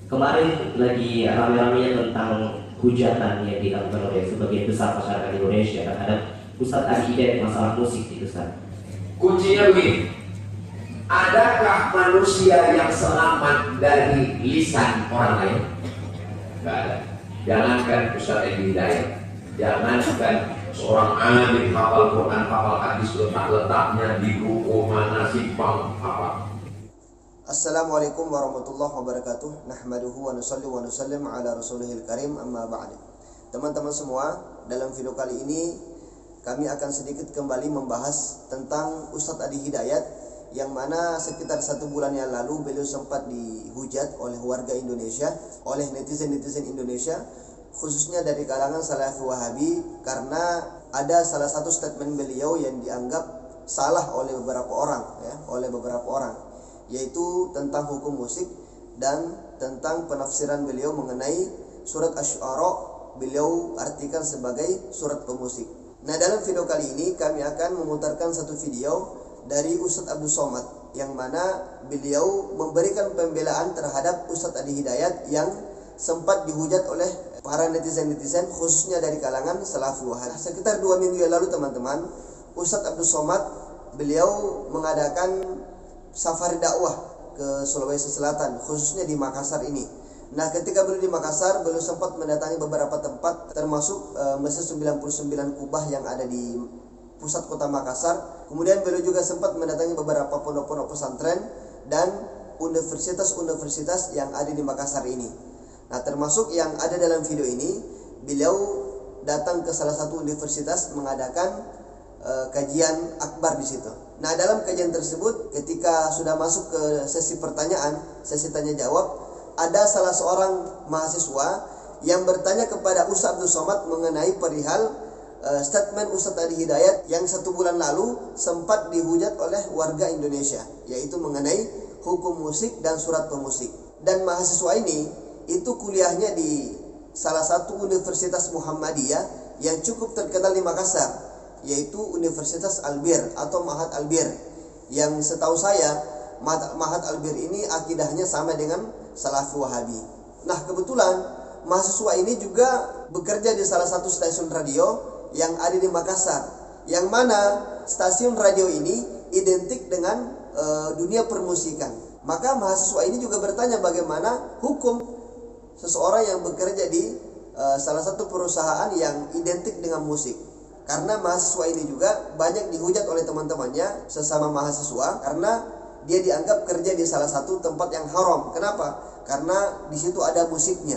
Kemarin lagi rame-ramenya tentang hujatan yang dilakukan oleh sebagian besar masyarakat Indonesia terhadap Ustadz Adi Hidayat masalah musik itu, Ustadz. Kuncinya begini, adakah manusia yang selamat dari lisan orang lain? Tidak ada. Jangankan Ustadz Adi Hidayat, jangankan seorang alim hafal Quran, hafal hadis, letak-letaknya di buku mana simpang apa. Assalamualaikum warahmatullahi wabarakatuh. Nahmaduhu wa nusalli wa nusallim ala rasulihil karim, amma ba'd. Teman-teman semua, dalam video kali ini kami akan sedikit kembali membahas tentang Ustadz Adi Hidayat, yang mana sekitar 1 bulan yang lalu beliau sempat dihujat oleh warga Indonesia, oleh netizen-netizen Indonesia, khususnya dari kalangan Salafi Wahabi, karena ada salah satu statement beliau yang dianggap salah oleh beberapa orang, yaitu tentang hukum musik dan tentang penafsiran beliau mengenai surat Asy-Syu'ara, beliau artikan sebagai surat pemusik. Nah, dalam video kali ini kami akan memutarkan satu video dari Ustadz Abdul Somad, yang mana beliau memberikan pembelaan terhadap Ustadz Adi Hidayat yang sempat dihujat oleh para netizen-netizen, khususnya dari kalangan Salafi Wahabi. Sekitar 2 minggu yang lalu, teman-teman, Ustadz Abdul Somad beliau mengadakan safari dakwah ke Sulawesi Selatan, khususnya di Makassar ini. Nah, ketika beliau di Makassar, beliau sempat mendatangi beberapa tempat, termasuk Masjid 99 Kubah yang ada di pusat kota Makassar. Kemudian beliau juga sempat mendatangi beberapa pondok-pondok pesantren dan universitas-universitas yang ada di Makassar ini. Nah, termasuk yang ada dalam video ini, beliau datang ke salah satu universitas mengadakan kajian akbar di situ. Nah, dalam kajian tersebut, ketika sudah masuk ke sesi pertanyaan, sesi tanya jawab, ada salah seorang mahasiswa yang bertanya kepada Ustadz Abdul Somad mengenai perihal statement Ustadz Adi Hidayat yang 1 bulan lalu sempat dihujat oleh warga Indonesia, yaitu mengenai hukum musik dan surat pemusik. Dan mahasiswa ini itu kuliahnya di salah satu universitas Muhammadiyah yang cukup terkenal di Makassar, yaitu Universitas Albir atau Ma'had Albir, yang setahu saya Ma'had Albir ini akidahnya sama dengan Salafi Wahabi. Nah, kebetulan mahasiswa ini juga bekerja di salah satu stasiun radio yang ada di Makassar, yang mana stasiun radio ini identik dengan dunia permusikan. Maka mahasiswa ini juga bertanya bagaimana hukum seseorang yang bekerja di salah satu perusahaan yang identik dengan musik. Karena mahasiswa ini juga banyak dihujat oleh teman-temannya sesama mahasiswa karena dia dianggap kerja di salah satu tempat yang haram. Kenapa? Karena di situ ada musiknya.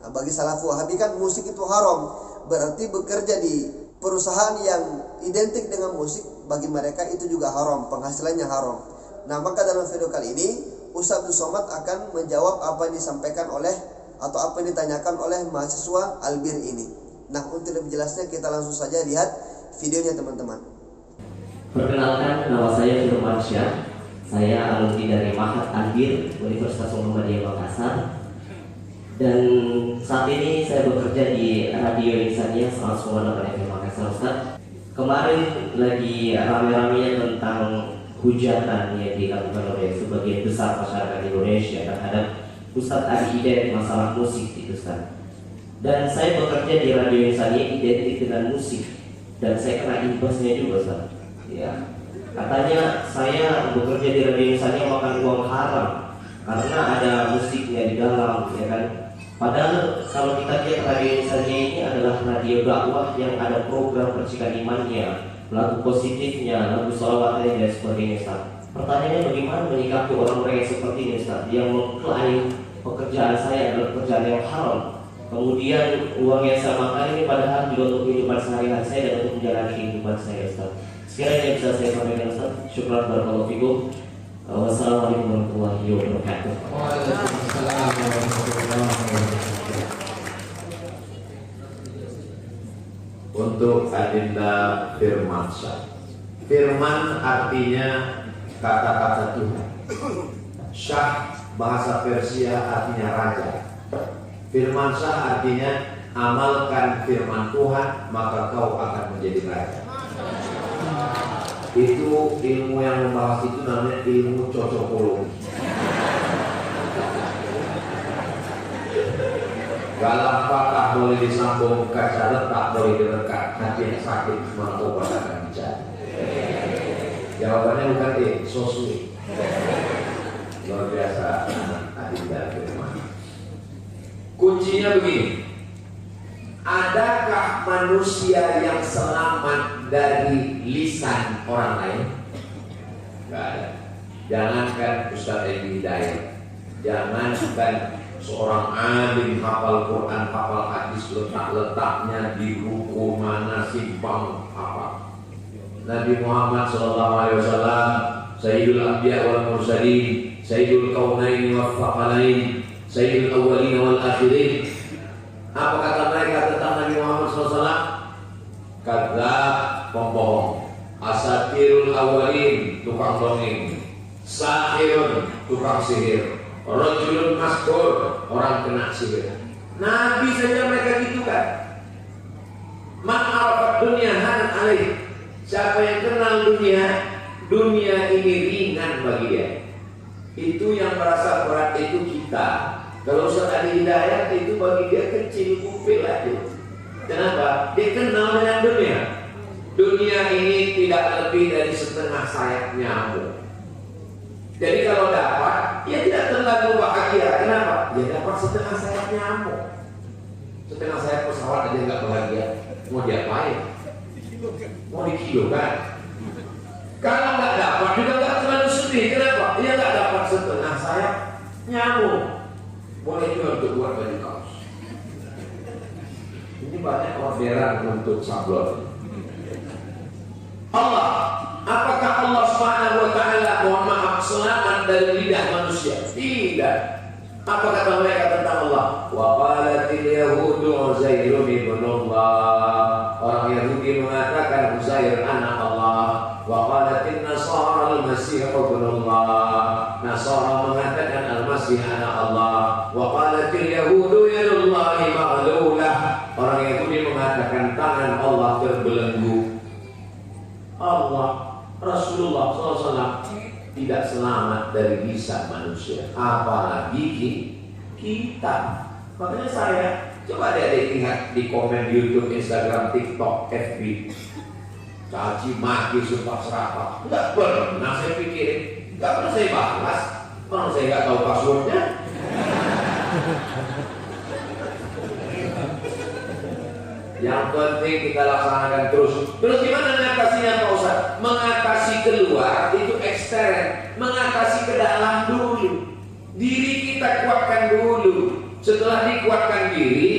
Nah, bagi Salafi Wahabi kan musik itu haram, berarti bekerja di perusahaan yang identik dengan musik bagi mereka itu juga haram, penghasilannya haram. Nah, maka dalam video kali ini Ustadz Abdul Somad akan menjawab apa yang disampaikan oleh atau apa yang ditanyakan oleh mahasiswa Albir ini. Nah, untuk lebih jelasnya kita langsung saja lihat videonya, teman-teman. Perkenalkan, nama saya Firman Syah. Saya alumni dari Ma'had Albir, Universitas Muhammadiyah Makassar. Dan saat ini saya bekerja di Radio Insania 100,8 FM Makassar, Ustaz. Kemarin lagi rame-ramenya tentang hujatan yang dilakukan oleh sebagian besar masyarakat Indonesia terhadap Ustadz Adi Hidayat masalah musik itu, Ustaz. Dan saya bekerja di Radio Insania identik dengan musik, dan saya kena imbasnya juga, Ustaz. Ya, katanya saya bekerja di Radio Insania makan uang haram karena ada musiknya di dalam, ya kan? Padahal kalau kita lihat Radio Insania ini adalah radio dakwah yang ada program percikan imannya, lagu positifnya, lagu sholawatnya dan sebagainya, Ustaz. Pertanyaannya, bagaimana menyikapi orang yang seperti ini, Ustaz, yang mengklaim pekerjaan saya adalah pekerjaan yang haram? Kemudian uang yang saya makan ini padahal juga untuk kehidupan sehari-hari saya dan untuk menjalani kehidupan saya, Ustaz. Sekiranya bisa saya sampaikan, Ustaz. Syukran barakallahu fikum. Wassalamualaikum warahmatullahi wabarakatuh. Waalaikumsalam warahmatullahi wabarakatuh. Untuk adinda Firman Syah. Firman artinya kata-kata Tuhan. Syah bahasa Persia artinya raja. Firman Syah artinya amalkan firman Tuhan maka kau akan menjadi raja. Itu ilmu yang membahas itu namanya ilmu cocokologi. galang patah boleh disambung, kaca retak boleh direkat, hati yang sakit mana obat akan dicari. Jawabannya bukan so sweet. Luar biasa Adinda Firman. Kuncinya begini, adakah manusia yang selamat dari lisan orang lain? Gak ada. Jangankan Ustaz Edi Hidayat, jangankan seorang alim hafal Quran, hafal hadis, letak-letaknya di buku mana, simpang apa. Nabi Muhammad SAW, Sayyidul Anbiya wal Mursalin, Sayyidul Kaunaini wal Thaqalain, Sayyidul Awwalin wal Akhirin. Apa kata mereka tentang Nabi Muhammad SAW? Kadzdzab, pembohong. Asatirul awwalin, tukang dongeng. Sahirun, tukang sihir. Rajulun maskur, orang kena sihir. Nabi saja mereka gitu kan. Man arafat dunia hanan alaih. Siapa yang kenal dunia, dunia ini ringan bagi dia. Itu yang merasa berat itu kita. Kalau Ustaz Adi Hidayat itu bagi dia kecil kupil aja. Kenapa? Dia kenal dengan dunia. Dunia ini tidak lebih dari setengah sayap nyamuk. Jadi kalau dapat, dia tidak terlalu bahagia. Kenapa? Dia dapat setengah sayap nyamuk. Setengah sayap pesawat aja nggak bahagia. Mau diapain? Mau dikilokan? Kalau nggak dapat juga nggak terlalu sedih. Kenapa? Dia nggak dapat setengah sayap nyamuk. Boleh juga untuk buat baju kaos. Ini banyak orderan untuk sablon. Allah, apakah Allah Subhanahu wa taala mohon maaf selamat dari lidah manusia? Tidak. Apa kata mereka tentang Allah? Wa qalatil yahudu Uzairun ibnullah. Orang Yahudi mengatakan Uzair anak Allah. Wa qalatin nasara al-masih ibnullah. Nasara mengatakan al-masih anak Allah. Wa qalatil yahudu yadullahi maghlulah. Orang Yahudi mengatakan tangan Allah terbelenggu. Allah, Rasulullah SAW tidak selamat dari lisan manusia, apalagi kita. Makanya saya coba deh lihat di komen YouTube, Instagram, TikTok, FB, caci maki, sumpah serapah, nggak pernah saya pikirin, nggak pernah saya balas, orang saya nggak tahu passwordnya. Yang penting kita laksanakan terus. Terus gimana mengatasinya Pak Ustaz? Mengatasi keluar itu ekstern, mengatasi ke dalam dulu. Diri kita kuatkan dulu. Setelah dikuatkan diri,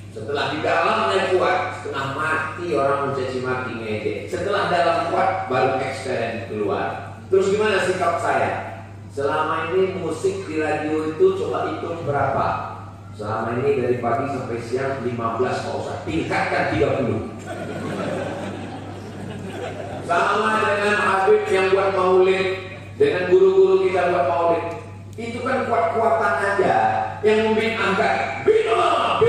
setelah di dalamnya kuat, setengah mati orang mencaci maki ngejek. Setelah dalam kuat, baru ekstern keluar. Terus gimana sikap saya? Selama ini musik di radio itu coba hitung berapa? Selama ini dari pagi sampai siang 15 Pak Ustaz, tingkatkan 30. Sama dengan Habib yang buat maulid, dengan guru-guru kita buat maulid, itu kan kuat-kuatan aja. Yang membid'ahkan, bid'ah.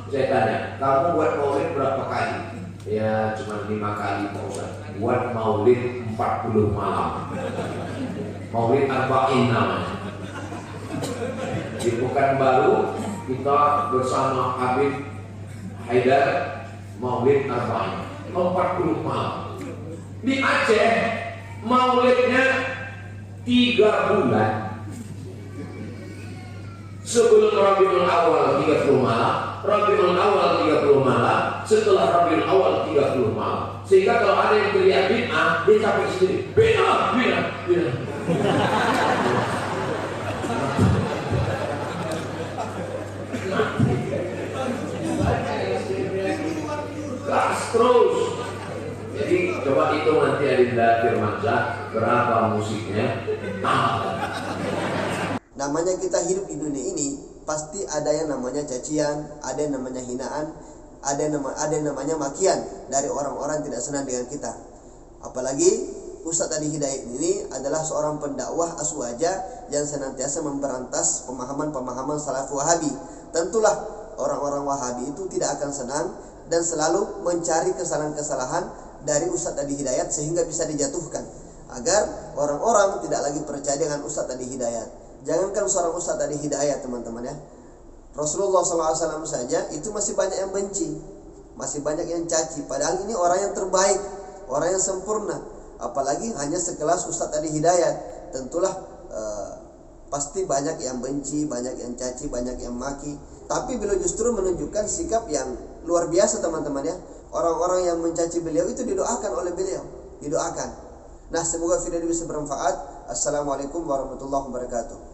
Saya tanya, kamu buat maulid berapa kali? Ya cuma 5 kali Pak Ustaz. Buat maulid 40 malam. Maulid arba'in namanya. Di Pekanbaru kita bersama Habib Haidar maulid arba'in 40 malam. Di Aceh maulidnya 3 bulan. Sebelum Rabiul Awal 30 malam, Rabiul Awal 30 malam, setelah Rabiul Awal 30 malam. Sehingga kalau ada yang teriak bid'ah, dia capek sendiri. Bid'ah. Gas terus. Jadi coba hitung nanti Adinda Firmansyah berapa musiknya. Namanya kita hidup di dunia ini pasti ada yang namanya cacian, ada yang namanya hinaan, ada yang namanya makian dari orang-orang tidak senang dengan kita. Apalagi Ustaz Adi Hidayat ini adalah seorang pendakwah aswaja yang senantiasa memberantas pemahaman-pemahaman salaf Wahabi. Tentulah orang-orang Wahabi itu tidak akan senang dan selalu mencari kesalahan-kesalahan dari Ustaz Adi Hidayat sehingga bisa dijatuhkan agar orang-orang tidak lagi percaya dengan Ustaz Adi Hidayat. Jangankan seorang Ustaz Adi Hidayat teman-teman ya, Rasulullah SAW saja itu masih banyak yang benci, masih banyak yang caci. Padahal ini orang yang terbaik, orang yang sempurna. Apalagi hanya sekelas Ustadz Adi Hidayat, tentulah pasti banyak yang benci, banyak yang caci, banyak yang maki. Tapi beliau justru menunjukkan sikap yang luar biasa teman-teman ya. Orang-orang yang mencaci beliau itu didoakan oleh beliau, didoakan. Nah, semoga video ini bisa bermanfaat. Assalamualaikum warahmatullahi wabarakatuh.